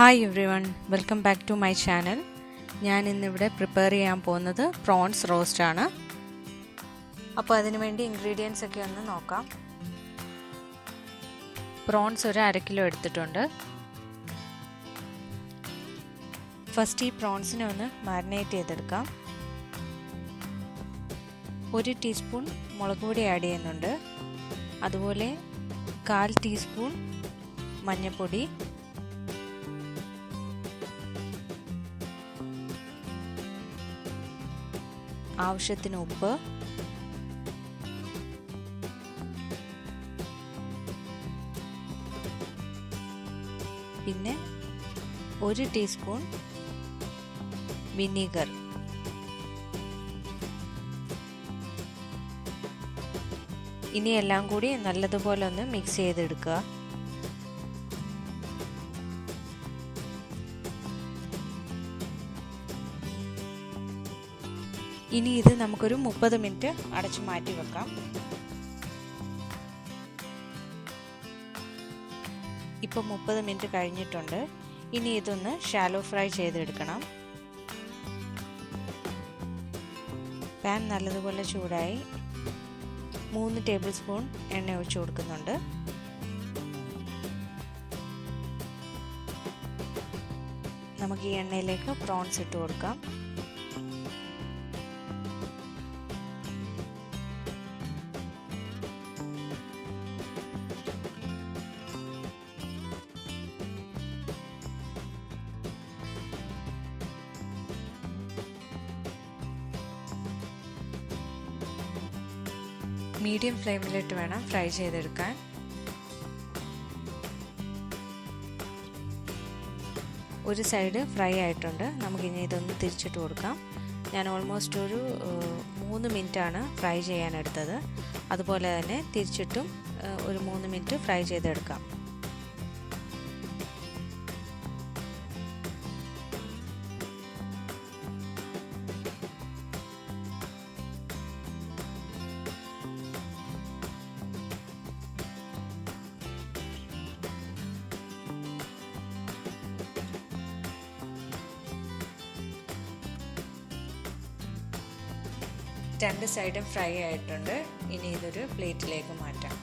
Hi everyone, welcome back to my channel. ഞാൻ ഇന്നിവിടെ prepare ചെയ്യാൻ പോകുന്നത് പ്രോൺസ് റോസ്റ്റ് ആണ്. അപ്പോൾ അതിനു വേണ്ടി ഇൻഗ്രീഡിയൻസ് ഒക്കെ ഒന്ന് നോക്കാം. പ്രോൺസ് ഒരു 1/2 കിലോ എടുത്തിട്ടുണ്ട്. ഫസ്റ്റ് ഈ പ്രോൺസിനെ ഒന്ന് മാരിനേറ്റ് ചെയ്തെടുക്കാം. 1 ടീസ്പൂൺ മുളക് പൊടി ആഡ് ചെയ്യുന്നുണ്ട്. അതുപോലെ 1/4 ടീസ്പൂൺ മഞ്ഞൾപ്പൊടി, ആവശ്യത്തിന് ഉപ്പ്, പിന്നെ 1 ടീസ്പൂൺ വിനീഗർ. ഇനി എല്ലാം കൂടി നല്ലതുപോലെ ഒന്ന് മിക്സ് ചെയ്തെടുക്കുക. ഇനി ഇത് നമുക്കൊരു 30 മിനിറ്റ് അടച്ചു മാറ്റി വെക്കാം. ഇപ്പോൾ 30 മിനിറ്റ് കഴിഞ്ഞിട്ടുണ്ട്. ഇനി ഇതൊന്ന് ഷാലോ ഫ്രൈ ചെയ്തെടുക്കണം. പാൻ നല്ലതുപോലെ ചൂടായി 3 ടേബിൾ സ്പൂൺ എണ്ണ ഒഴിച്ചു കൊടുക്കുന്നുണ്ട്. നമുക്ക് ഈ എണ്ണയിലേക്ക് പ്രോൺസ് ഇട്ട് കൊടുക്കാം. മീഡിയം ഫ്ലെയിമിലിട്ട് വേണം ഫ്രൈ ചെയ്തെടുക്കാൻ. ഒരു സൈഡ് ഫ്രൈ ആയിട്ടുണ്ട്. നമുക്കിനി ഇതൊന്ന് തിരിച്ചിട്ട് കൊടുക്കാം. ഞാൻ ഓൾമോസ്റ്റ് ഒരു 3 മിനിറ്റാണ് ഫ്രൈ ചെയ്യാനെടുത്തത്. അതുപോലെ തന്നെ തിരിച്ചിട്ടും ഒരു 3 മിനിറ്റ് ഫ്രൈ ചെയ്തെടുക്കാം. രണ്ട് സൈഡും ഫ്രൈ ആയിട്ടുണ്ട്. ഇനി ഇതൊരു പ്ലേറ്റിലേക്ക് മാറ്റാം.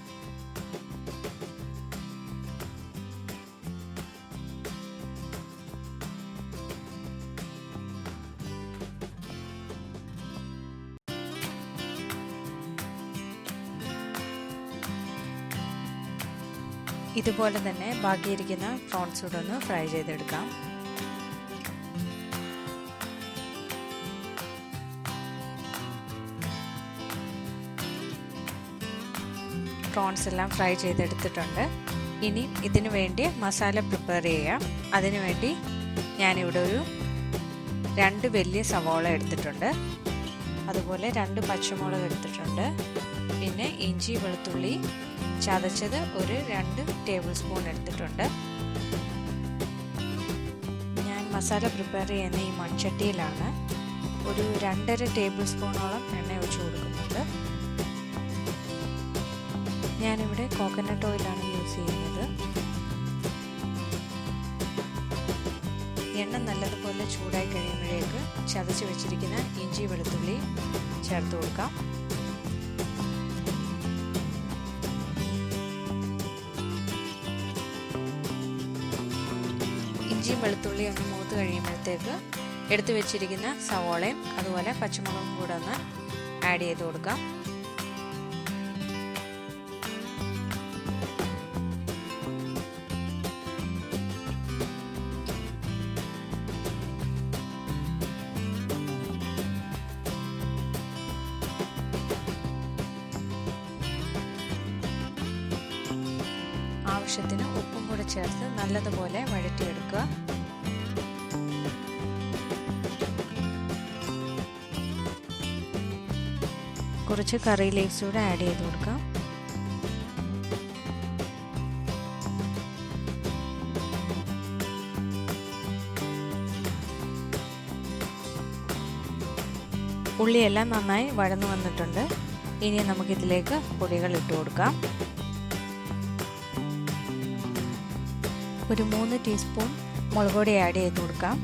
ഇതുപോലെ തന്നെ ബാക്കിയിരിക്കുന്ന പ്രോൺസ് കൂടെ ഒന്ന് ഫ്രൈ ചെയ്തെടുക്കാം. പ്രോൺസ് എല്ലാം ഫ്രൈ ചെയ്തെടുത്തിട്ടുണ്ട്. ഇനി ഇതിനു വേണ്ടി മസാല പ്രിപ്പയർ ചെയ്യാം. അതിനു വേണ്ടി ഞാനിവിടെ ഒരു 2 വലിയ സവാള എടുത്തിട്ടുണ്ട്. അതുപോലെ 2 പച്ചമുളക് എടുത്തിട്ടുണ്ട്. പിന്നെ ഇഞ്ചി വെളുത്തുള്ളി ചതച്ചത് ഒരു 2 ടേബിൾ സ്പൂൺ എടുത്തിട്ടുണ്ട്. ഞാൻ മസാല പ്രിപ്പയർ ചെയ്യുന്ന ഈ മൺചട്ടിയിലാണ്. ഒരു 2.5 ടേബിൾ സ്പൂണോളം എണ്ണ ഒഴിച്ചു കൊടുക്കുന്നുണ്ട്. ഞാനിവിടെ കോക്കനട്ട് ഓയിലാണ് യൂസ് ചെയ്യുന്നത്. എണ്ണ നല്ലതുപോലെ ചൂടായി കഴിയുമ്പോഴേക്ക് ചതച്ച് വെച്ചിരിക്കുന്ന ഇഞ്ചി വെളുത്തുള്ളി ചേർത്ത് കൊടുക്കാം. ഇഞ്ചിയും വെളുത്തുള്ളിയും ഒന്ന് മൂത്ത് കഴിയുമ്പോഴത്തേക്ക് എടുത്തു വെച്ചിരിക്കുന്ന സവോളയും അതുപോലെ പച്ചമുളകും കൂടെ ഒന്ന് ആഡ് ചെയ്ത് കൊടുക്കാം. ആവശ്യത്തിന് ഉപ്പും കൂടെ ചേർത്ത് നല്ലതുപോലെ വഴറ്റിയെടുക്കുക. കുറച്ച് കറി ലീവ്സ് കൂടെ ആഡ് ചെയ്ത് കൊടുക്കാം. ഉള്ളിയെല്ലാം നന്നായി വഴന്നു വന്നിട്ടുണ്ട്. ഇനി നമുക്കിതിലേക്ക് പൊടികൾ ഇട്ട് കൊടുക്കാം. ഒരു 3 ടീസ്പൂൺ മുളക് പൊടി ആഡ് ചെയ്ത് കൊടുക്കാം.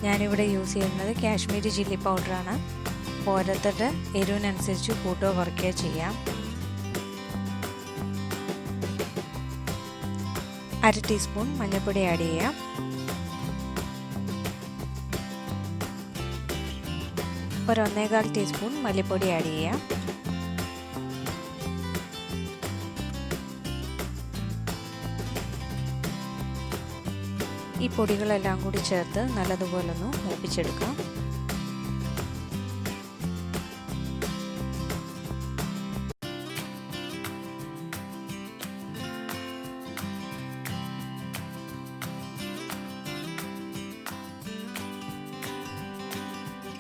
ഞാനിവിടെ യൂസ് ചെയ്യുന്നത് കാശ്മീരി ചില്ലി പൗഡറാണ്. ഓരോരുത്തരുടെ എരിവിനനുസരിച്ച് കൂട്ടുകയോ കുറയ്ക്കുകയോ ചെയ്യാം. 1/2 ടീസ്പൂൺ മഞ്ഞൾപ്പൊടി ആഡ് ചെയ്യാം. ഒരു 1.25 ടീസ്പൂൺ മല്ലിപ്പൊടി ആഡ് ചെയ്യാം. ഈ പൊടികളെല്ലാം കൂടി ചേർത്ത് നല്ലതുപോലെ ഒന്ന് മൂപ്പിച്ചെടുക്കാം.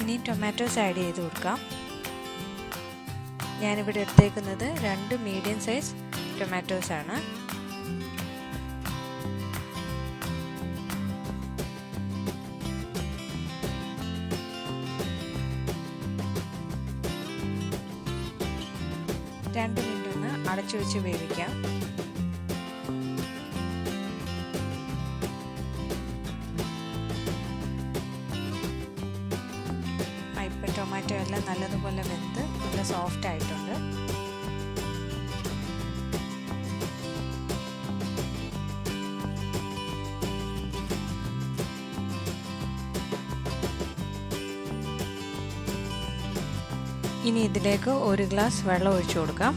ഇനി ടൊമാറ്റോസ് ആഡ് ചെയ്ത് കൊടുക്കാം. ഞാനിവിടെ എടുത്തേക്കുന്നത് 2 മീഡിയം സൈസ് ടൊമാറ്റോസ് ആണ്. രണ്ട് മിനിറ്റ് ഒന്ന് അടച്ചു വെച്ച് വേവിക്കാം. ഇപ്പം ടൊമാറ്റോ എല്ലാം നല്ലതുപോലെ വെന്ത് നല്ല സോഫ്റ്റ് ആയിട്ടുണ്ട്. ഇനി ഇതിലേക്ക് 1 ഗ്ലാസ് വെള്ളം ഒഴിച്ചു കൊടുക്കാം.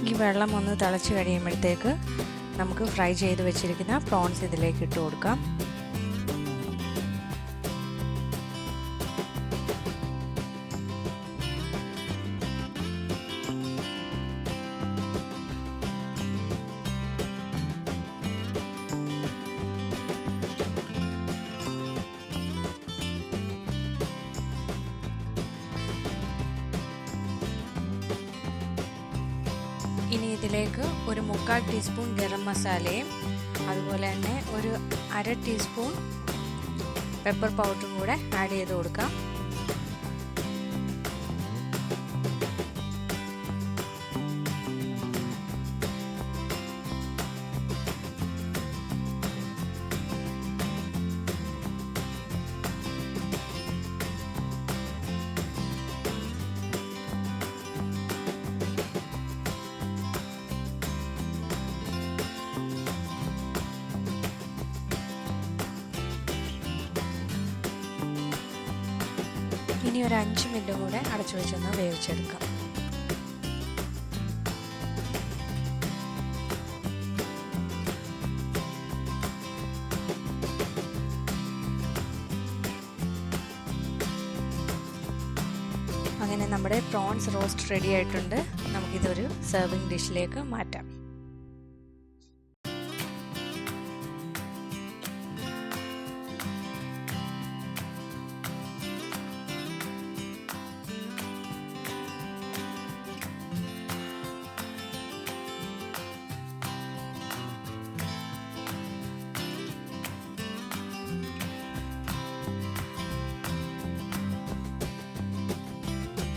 ഈ വെള്ളം ഒന്ന് തിളച്ച് കഴിയുമ്പോഴത്തേക്ക് നമുക്ക് ഫ്രൈ ചെയ്ത് വെച്ചിരിക്കുന്ന പ്രോൺസ് ഇതിലേക്ക് ഇട്ട് കൊടുക്കാം. ഇനി ഇതിലേക്ക് ഒരു 3/4 ടീസ്പൂൺ ഗരം മസാലയും അതുപോലെ തന്നെ ഒരു 1/2 ടീസ്പൂൺ പെപ്പർ പൗഡറും കൂടെ ആഡ് ചെയ്ത് കൊടുക്കാം. ഇനി ഒരു 5 മിനിറ്റ് കൂടെ അടച്ചു വെച്ചൊന്ന് വേവിച്ചെടുക്കാം. അങ്ങനെ നമ്മുടെ പ്രോൺസ് റോസ്റ്റ് റെഡി ആയിട്ടുണ്ട്. നമുക്കിതൊരു സെർവിങ് ഡിഷിലേക്ക് മാറ്റാം.